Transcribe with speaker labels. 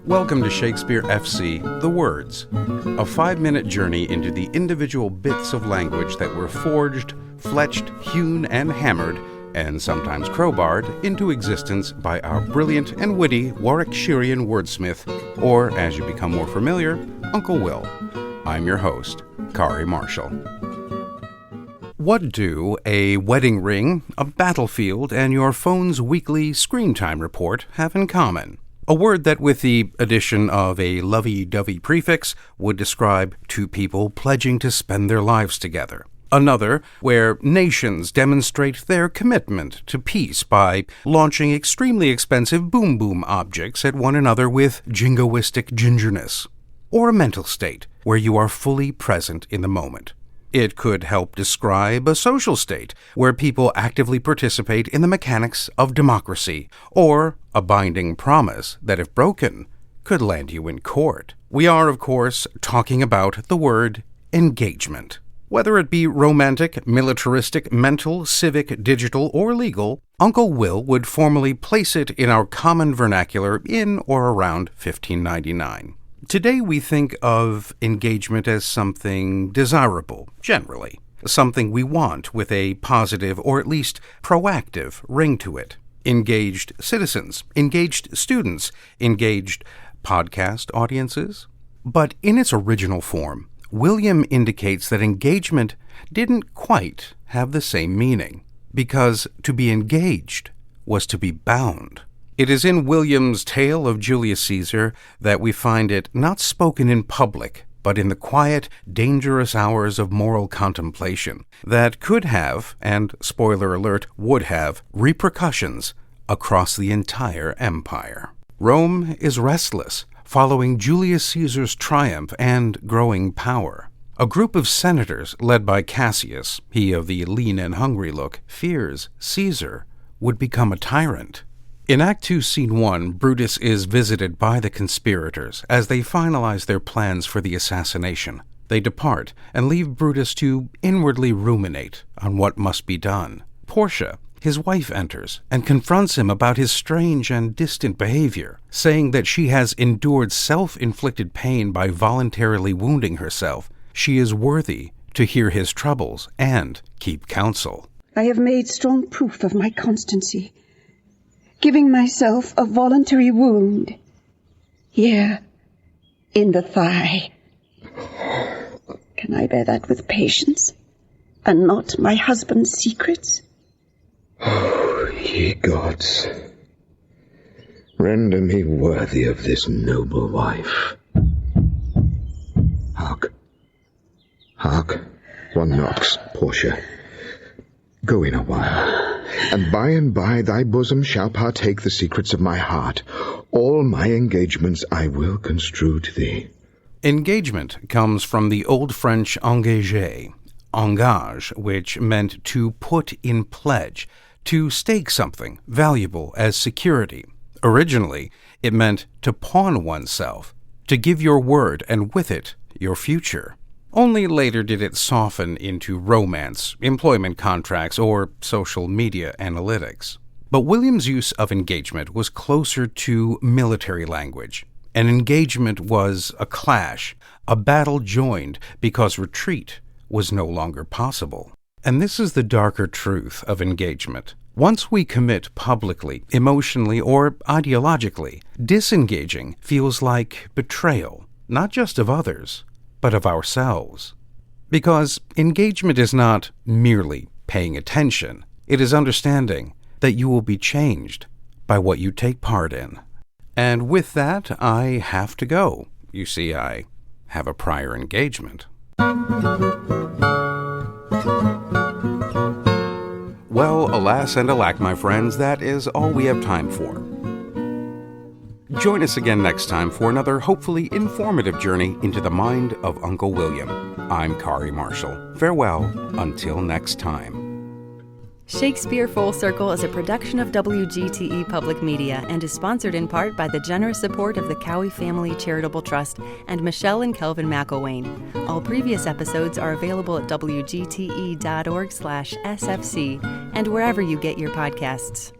Speaker 1: Welcome to Shakespeare FC, The Words, a 5-minute journey into the individual bits of language that were forged, fletched, hewn, and hammered, and sometimes crowbarred, into existence by our brilliant and witty Warwickshirian wordsmith, or, as you become more familiar, Uncle Will. I'm your host, Kari Marshall. What do a wedding ring, a battlefield, and your phone's weekly screen time report have in common? A word that, with the addition of a lovey-dovey prefix, would describe two people pledging to spend their lives together. Another, where nations demonstrate their commitment to peace by launching extremely expensive boom-boom objects at one another with jingoistic gingerness. Or a mental state, where you are fully present in the moment. It could help describe a social state, where people actively participate in the mechanics of democracy, or a binding promise that, if broken, could land you in court. We are, of course, talking about the word engagement. Whether it be romantic, militaristic, mental, civic, digital, or legal, Uncle Will would formally place it in our common vernacular in or around 1599. Today we think of engagement as something desirable, generally. Something we want with a positive or at least proactive ring to it. Engaged citizens, engaged students, engaged podcast audiences. But in its original form, William indicates that engagement didn't quite have the same meaning, because to be engaged was to be bound. It is in William's tale of Julius Caesar that we find it not spoken in public, but in the quiet, dangerous hours of moral contemplation that could have, and spoiler alert, would have, repercussions across the entire empire. Rome is restless, following Julius Caesar's triumph and growing power. A group of senators led by Cassius, he of the lean and hungry look, fears Caesar would become a tyrant. In Act 2, Scene 1, Brutus is visited by the conspirators as they finalize their plans for the assassination. They depart and leave Brutus to inwardly ruminate on what must be done. Portia, his wife, enters and confronts him about his strange and distant behavior, saying that she has endured self-inflicted pain by voluntarily wounding herself. She is worthy to hear his troubles and keep counsel.
Speaker 2: I have made strong proof of my constancy, giving myself a voluntary wound here in the thigh. Can I bear that with patience, and not my husband's secrets?
Speaker 3: Oh, ye gods, render me worthy of this noble wife. Hark, hark, one knocks, Portia. Go in a while, and by thy bosom shall partake the secrets of my heart. All my engagements I will construe to thee.
Speaker 1: Engagement comes from the Old French engager, engage, which meant to put in pledge, to stake something valuable as security. Originally, it meant to pawn oneself, to give your word and with it your future. Only later did it soften into romance, employment contracts, or social media analytics. But William's use of engagement was closer to military language. An engagement was a clash, a battle joined because retreat was no longer possible. And this is the darker truth of engagement. Once we commit publicly, emotionally, or ideologically, disengaging feels like betrayal, not just of others, but of ourselves. Because engagement is not merely paying attention. It is understanding that you will be changed by what you take part in. And with that, I have to go. You see, I have a prior engagement. Well, alas and alack, my friends, that is all we have time for. Join us again next time for another hopefully informative journey into the mind of Uncle William. I'm Kari Marshall. Farewell until next time.
Speaker 4: Shakespeare Full Circle is a production of WGTE Public Media and is sponsored in part by the generous support of the Cowie Family Charitable Trust and Michelle and Kelvin McElwain. All previous episodes are available at WGTE.org/SFC and wherever you get your podcasts.